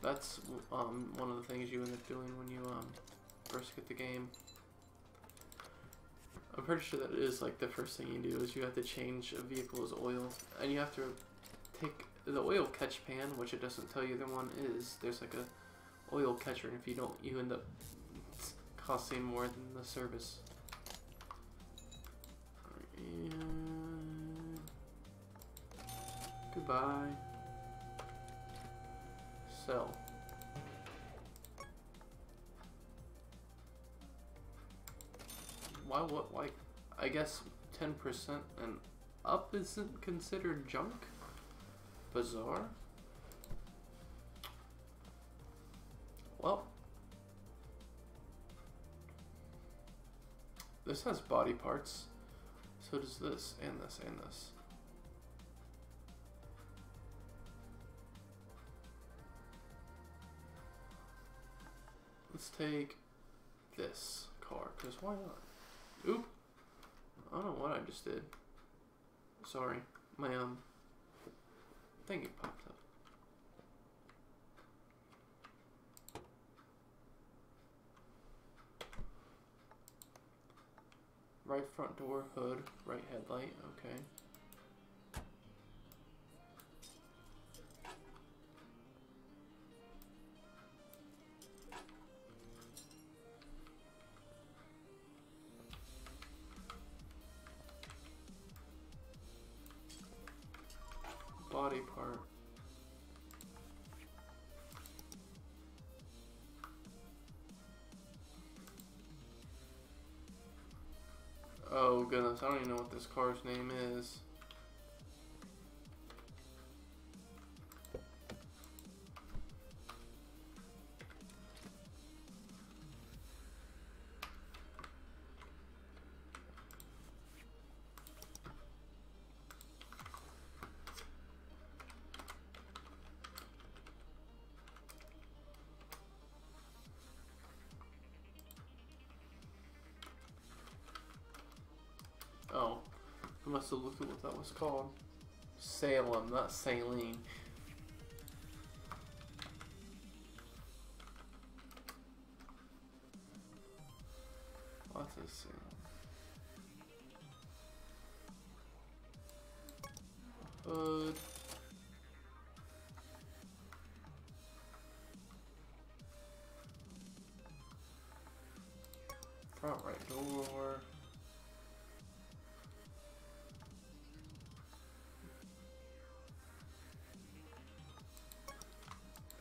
[SPEAKER 1] That's, one of the things you end up doing when you, first get the game. I'm pretty sure that it is, like, the first thing you do is you have to change a vehicle's oil. And you have to take the oil catch pan, which it doesn't tell you the one is. There's, like, a oil catcher, and if you don't, you end up costing more than the service. And goodbye. Sell. Why, I guess 10% and up isn't considered junk? Bizarre. Well, this has body parts. So does this, and this, and this. Let's take this car, because why not? Oop. I don't know what I just did. Sorry. My, thingy popped up. Right front door, hood, right headlight, okay. Body part. Oh goodness, I don't even know what this car's name is. Oh, I must have looked at what that was called. Salem, not saline. What's this Salem? Hood. Front right door.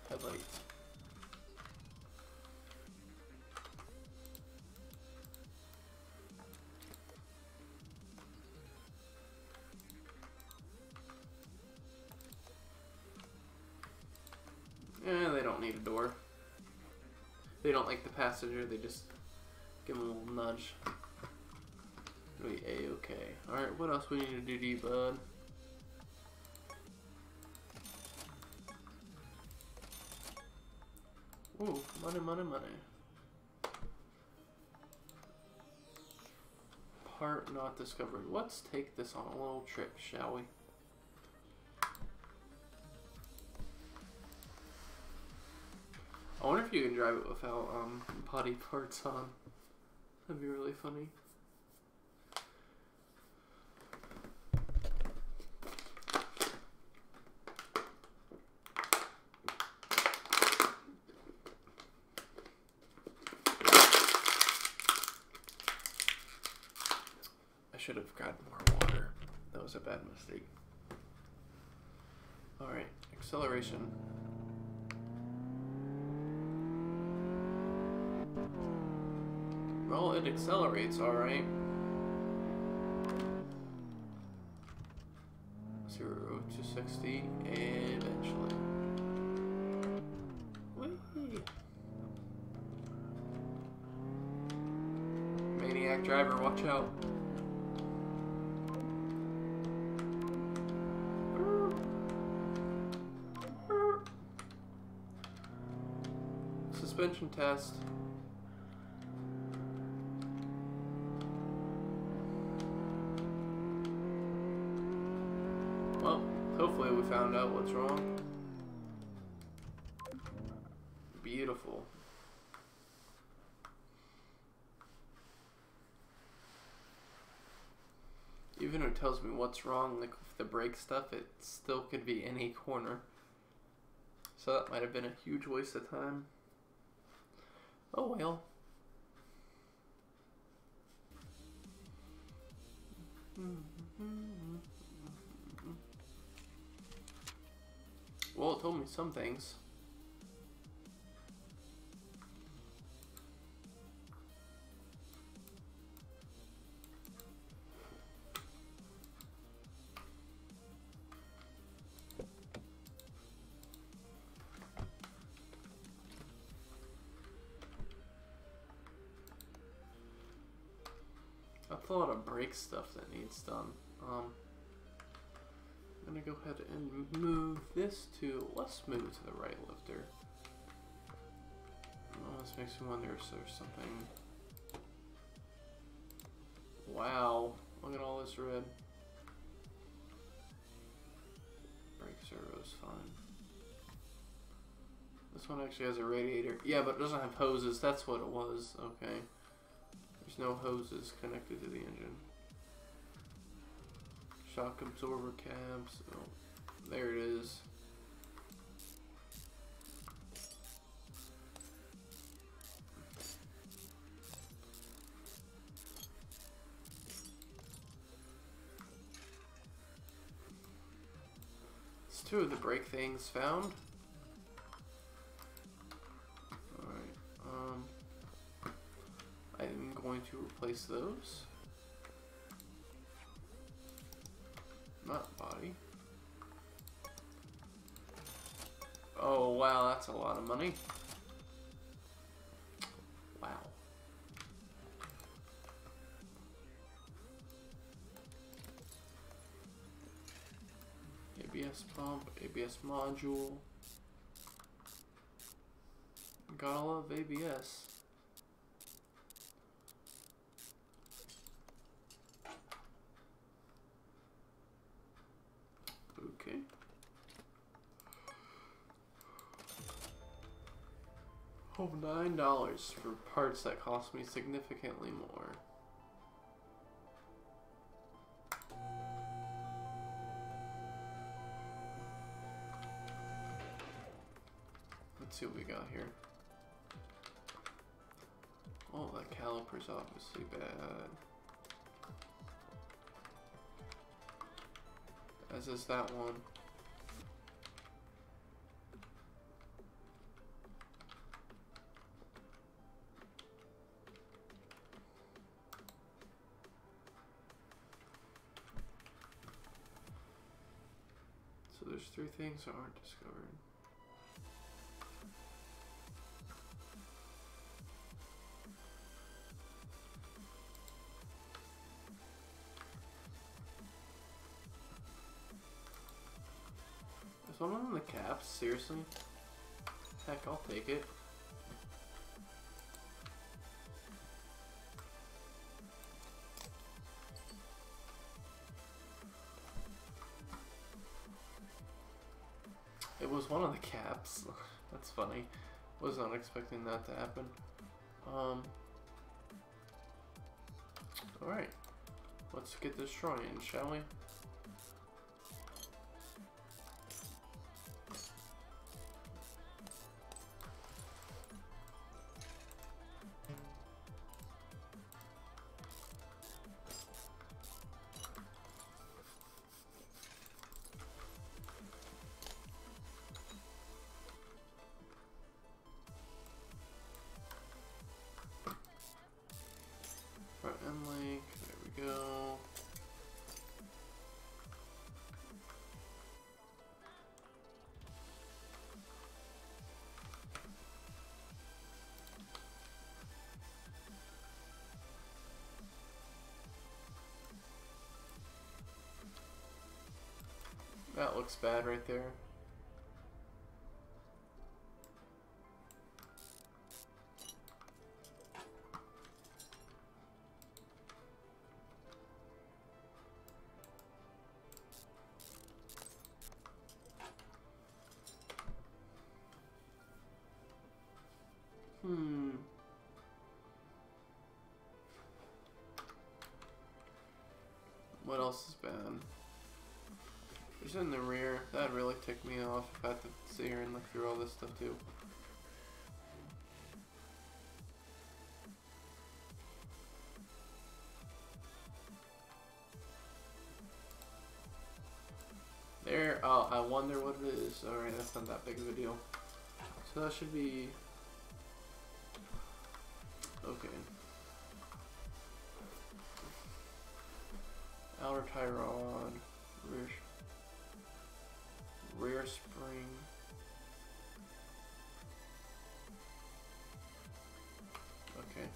[SPEAKER 1] Headlight. They don't need a door. They don't like the passenger, they just give them a little nudge. It'll be A-okay. Alright, what else we need to do to you, bud? Ooh, money, money, money. Part not discovered. Let's take this on a little trip, shall we? I wonder if you can drive it without body parts on. That'd be really funny. I should have grabbed more water. That was a bad mistake. Alright, acceleration. Well, it accelerates, alright. 60 eventually. Whee! Maniac driver, watch out. Suspension test. Well, hopefully we found out what's wrong. Beautiful. Even if it tells me what's wrong, like with the brake stuff, it still could be any corner. So that might have been a huge waste of time. Oh well. Well, it told me some things. That's a lot of brake stuff that needs done. I'm gonna go ahead and move this to, let's move it to the right lifter. Oh, this makes me wonder if there's something. Wow, look at all this red. Brake servo's fine. This one actually has a radiator. Yeah, but it doesn't have hoses. That's what it was. Okay. There's no hoses connected to the engine. Shock absorber caps. Oh, there it is. It's two of the brake things found. I'm going to replace those. Not body. Oh wow, that's a lot of money. Wow. ABS pump, ABS module. Gotta love ABS. Okay. Oh, $9 for parts that cost me significantly more. Let's see what we got here. Oh, that caliper's obviously bad. As is that one. So there's 3 things that aren't discovered. Is one of them the caps? Seriously? Heck, I'll take it. It was one of the caps. That's funny. Was not expecting that to happen. Alright. Let's get destroying, shall we? Front end link, there we go. That looks bad right there. What else is bad? It's in the rear. That'd really tick me off if I had to sit here and look through all this stuff too. There. Oh, I wonder what it is. Alright, that's not that big of a deal. So that should be... okay. Outer tie rod, rear spring. Okay.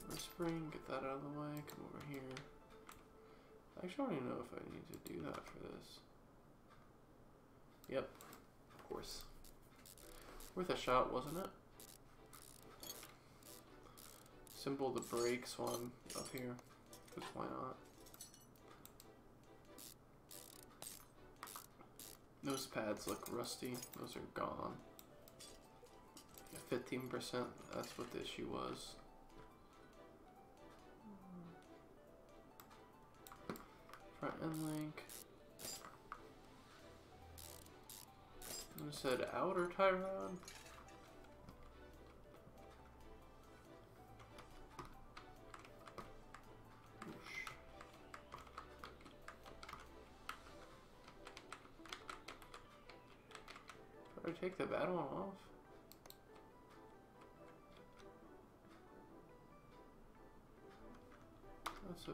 [SPEAKER 1] Rear spring, get that out of the way. Come over here. Actually, I don't even know if I need to do that for this. Yep, of course. Worth a shot, wasn't it? Symbol the brakes while I'm up here, because why not? Those pads look rusty. Those are gone. Yeah, 15%, that's what the issue was. Front end link. I said outer tie rod. Try to take the bad one off. That's a...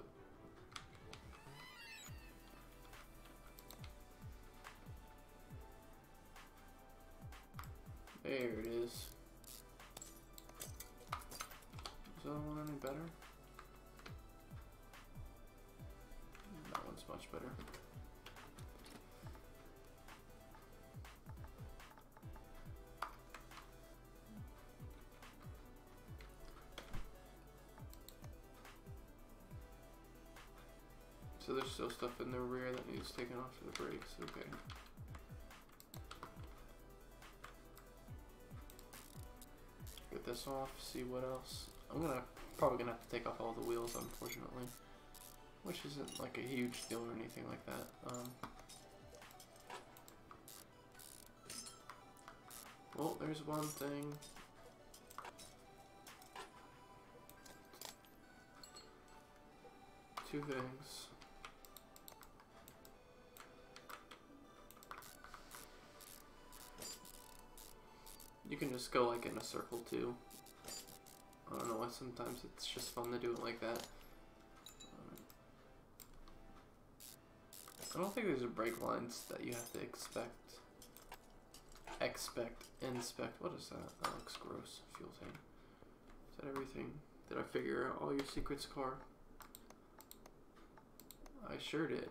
[SPEAKER 1] there it is. Is that one any better? That one's much better. So there's still stuff in the rear that needs taken off for the brakes. Okay. Get this off, see what else. I'm probably gonna have to take off all the wheels, unfortunately, which isn't like a huge deal or anything like that. Well, there's one thing. Two things. You can just go like in a circle too. I don't know why sometimes it's just fun to do it like that. I don't think there's a brake lines that you have to inspect. What is that? That looks gross. Fuel tank. Is that everything? Did I figure out all your secrets, car? I sure did.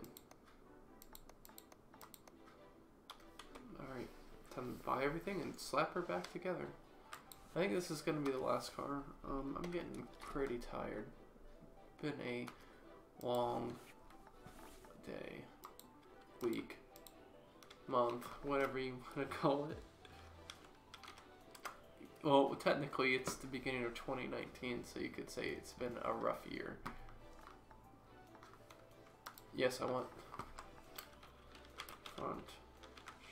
[SPEAKER 1] Alright. Time to buy everything and slap her back together. I think this is going to be the last car. I'm getting pretty tired. Been a long day, week, month, whatever you want to call it. Well, technically it's the beginning of 2019, so you could say it's been a rough year. Yes, I want front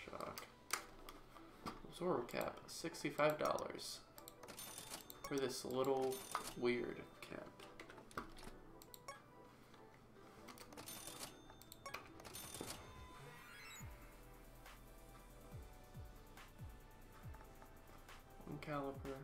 [SPEAKER 1] shock. Absorber cap, $65 for this little weird cap. One caliper.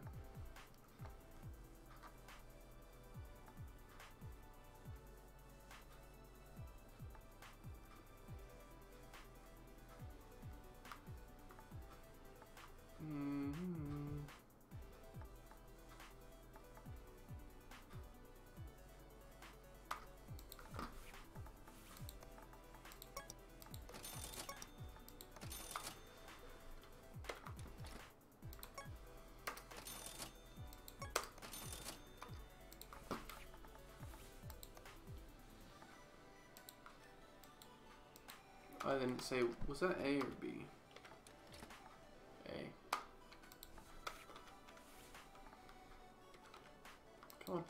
[SPEAKER 1] didn't say, was that A or B? A. Come on.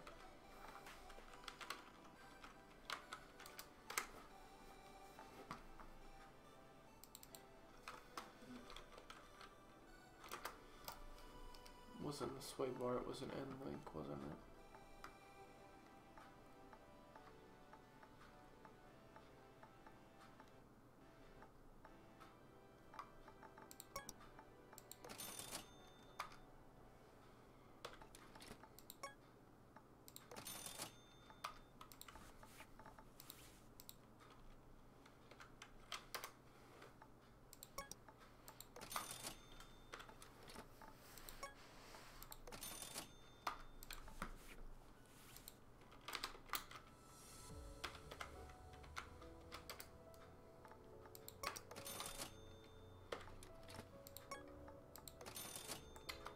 [SPEAKER 1] Wasn't a sway bar, it was an end link, wasn't it?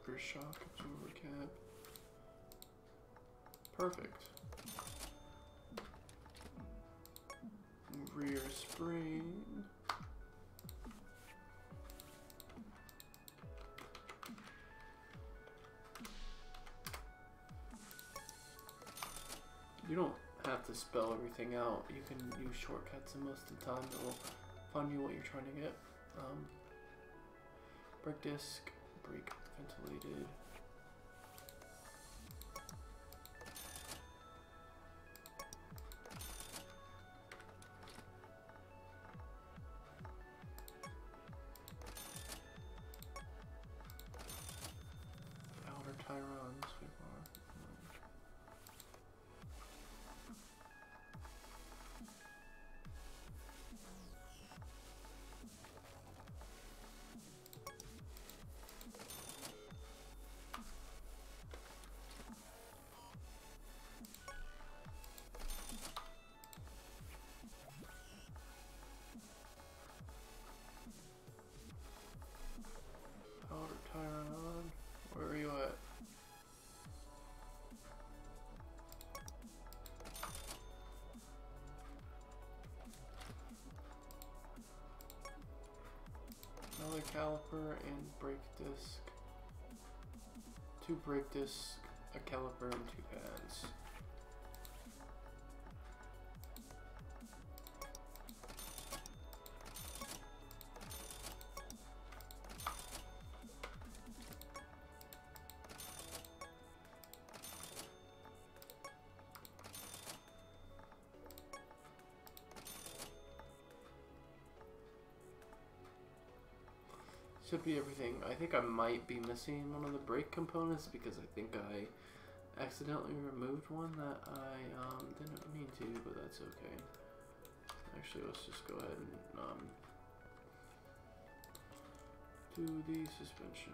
[SPEAKER 1] Rear shock, absorber cap. Perfect. Rear spring. You don't have to spell everything out. You can use shortcuts, and most of the time it will find you what you're trying to get. Brake disc, brake ventilated. Outer Tyrons, we are. Outer Tyron, where are you at? Another caliper and brake disc. 2 brake discs, a caliper, and 2 pads. Should be everything. I think I might be missing one of the brake components because I think I accidentally removed one that I didn't mean to, but that's okay. Actually, let's just go ahead and do the suspension.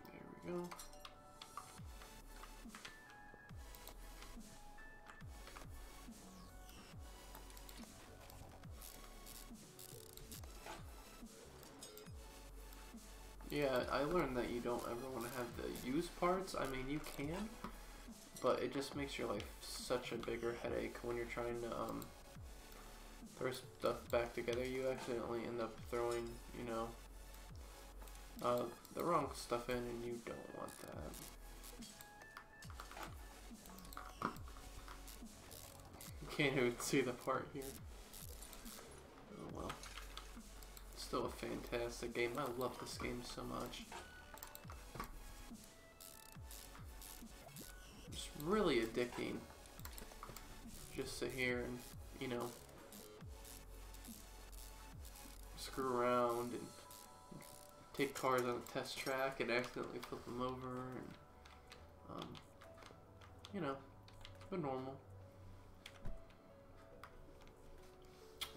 [SPEAKER 1] There we go. Yeah, I learned that you don't ever want to have the used parts. I mean, you can, but it just makes your life such a bigger headache when you're trying to throw stuff back together. You accidentally end up throwing, you know, the wrong stuff in, and you don't want that. You can't even see the part here. Oh well. Still a fantastic game. I love this game so much. It's really addicting. Just sit here and, you know, screw around and take cars on a test track and accidentally flip them over and, you know, the normal.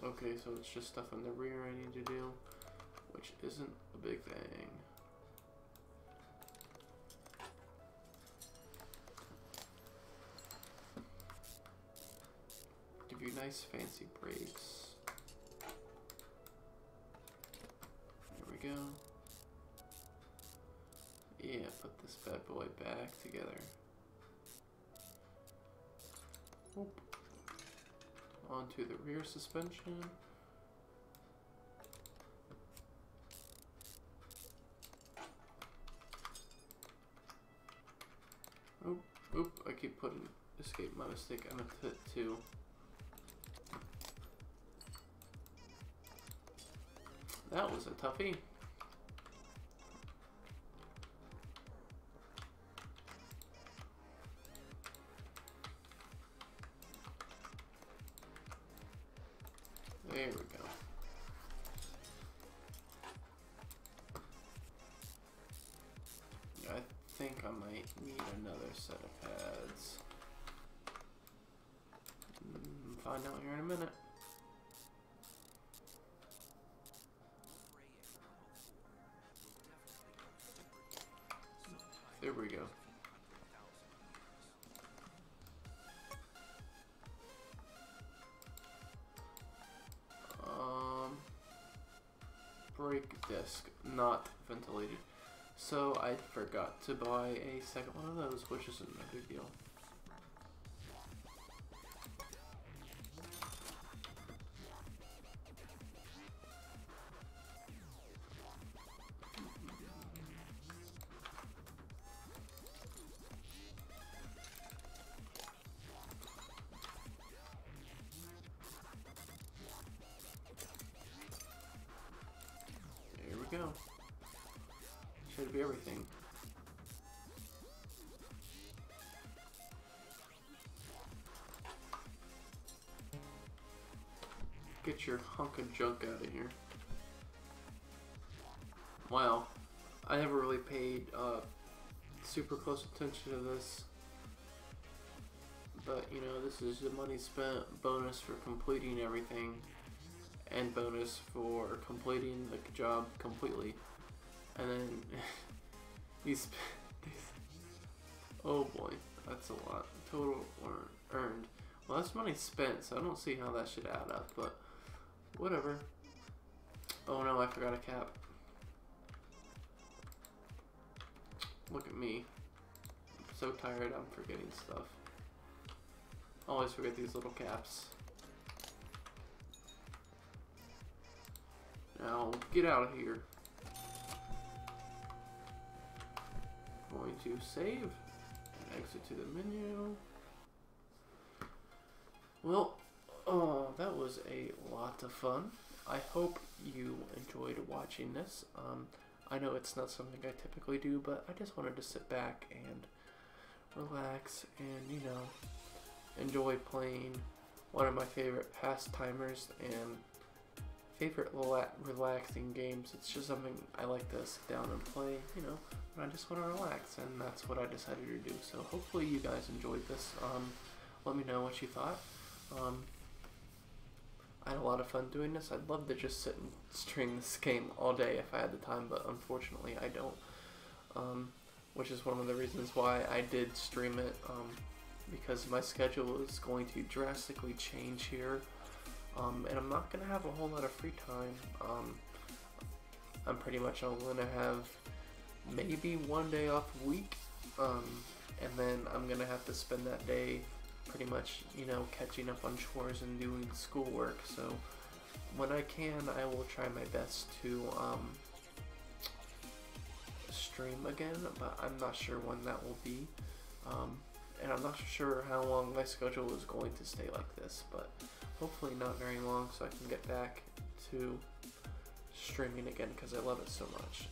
[SPEAKER 1] Okay, so it's just stuff in the rear I need to do, which isn't a big thing. Give you nice fancy brakes. There we go. bad boy back together. Oop. Onto the rear suspension. Oop, oop, I keep putting escape my mistake. I meant to hit 2. That was a toughie. There we go. I think I might need another set of pads. Find out here in a minute. There we go. Brake disc, not ventilated. So I forgot to buy a second one of those, which isn't a big deal. Go. Should be everything. Get your hunk of junk out of here. Wow, I never really paid super close attention to this, but you know, this is the money spent, bonus for completing everything. And bonus for completing the job completely. And then these oh boy, that's a lot. Total earned. Well, that's money spent, so I don't see how that should add up, but whatever. Oh no, I forgot a cap. Look at me. I'm so tired, I'm forgetting stuff. Always forget these little caps. Now, get out of here. Going to save and exit to the menu. Well, that was a lot of fun. I hope you enjoyed watching this. I know it's not something I typically do, but I just wanted to sit back and relax and, you know, enjoy playing one of my favorite pastimers and favorite relaxing games. It's just something I like to sit down and play, you know, when I just want to relax, and that's what I decided to do. So hopefully you guys enjoyed this. Let me know what you thought. I had a lot of fun doing this. I'd love to just sit and stream this game all day if I had the time, but unfortunately I don't, which is one of the reasons why I did stream it, because my schedule is going to drastically change here. And I'm not going to have a whole lot of free time. I'm pretty much only going to have maybe one day off a week. And then I'm going to have to spend that day pretty much, you know, catching up on chores and doing schoolwork. So when I can, I will try my best to stream again, but I'm not sure when that will be. And I'm not sure how long my schedule is going to stay like this, but hopefully not very long, so I can get back to streaming again because I love it so much.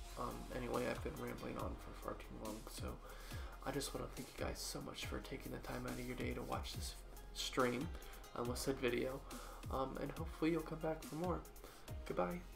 [SPEAKER 1] Anyway, I've been rambling on for far too long, so I just want to thank you guys so much for taking the time out of your day to watch this stream, with said video, and hopefully you'll come back for more. Goodbye.